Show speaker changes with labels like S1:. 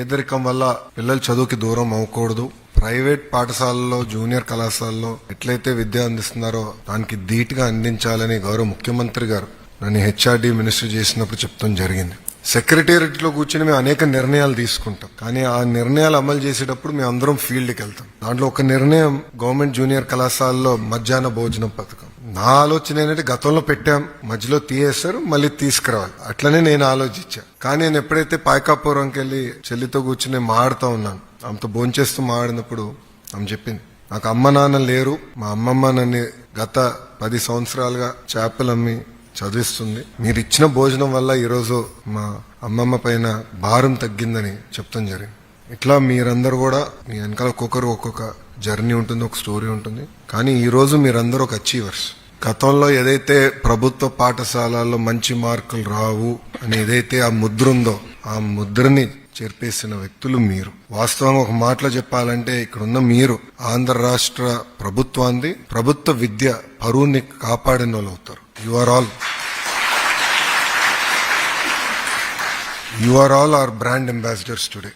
S1: పేదరికం వల్ల పిల్లలు చదువుకి దూరం అవ్వకూడదు. ప్రైవేట్ పాఠశాలలో జూనియర్ కళాశాలలో ఎట్లయితే విద్య అందిస్తున్నారో దానికి ధీటుగా అందించాలని గౌరవ ముఖ్యమంత్రి గారు నన్ను హెచ్ఆర్డీ మినిస్టర్ చేసినప్పుడు చెప్తాం జరిగింది. సెక్రటేరియట్ లో కూర్చుని మేము అనేక నిర్ణయాలు తీసుకుంటాం, కానీ ఆ నిర్ణయాలు అమలు చేసేటప్పుడు మేము అందరం ఫీల్డ్కి వెళ్తాం. దాంట్లో ఒక నిర్ణయం గవర్నమెంట్ జూనియర్ కళాశాలలో మధ్యాహ్న భోజనం పథకం. నా ఆలోచన ఏంటంటే గతంలో పెట్టాం, మధ్యలో తీయేస్తారు, మళ్ళీ తీసుకురావాలి, అట్లనే నేను ఆలోచించా. కానీ నేను ఎప్పుడైతే పాయకాపురంకి వెళ్ళి చెల్లితో కూర్చుని మాడుతూ ఉన్నాను, ఆమెతో భోంచేస్తూ మాడినప్పుడు ఆమె చెప్పింది, నాకు అమ్మ నాన్న లేరు, మా అమ్మమ్మ నన్ను గత 10 సంవత్సరాలుగా చేపలు అమ్మి చదివిస్తుంది. మీరు ఇచ్చిన భోజనం వల్ల ఈరోజు మా అమ్మమ్మ పైన భారం తగ్గిందని చెప్తాం జరిగింది. ఇట్లా మీరందరూ కూడా మీ వెనకాల ఒక్కొక్క జర్నీ ఉంటుంది, ఒక స్టోరీ ఉంటుంది. కానీ ఈ రోజు మీరందరూ ఒక అచీవర్స్. గతంలో ఏదైతే ప్రభుత్వ పాఠశాలల్లో మంచి మార్కులు రావు అని ఏదైతే ఆ ముద్ర ఉందో ఆ ముద్రని చెరిపేసిన వ్యక్తులు మీరు. వాస్తవంగా ఒక మాటలో చెప్పాలంటే ఇక్కడున్న మీరు ఆంధ్ర రాష్ట్ర ప్రభుత్వాన్ని, ప్రభుత్వ విద్య పరువుని కాపాడిన వాళ్ళు అవుతారు. You are all our brand ambassadors today.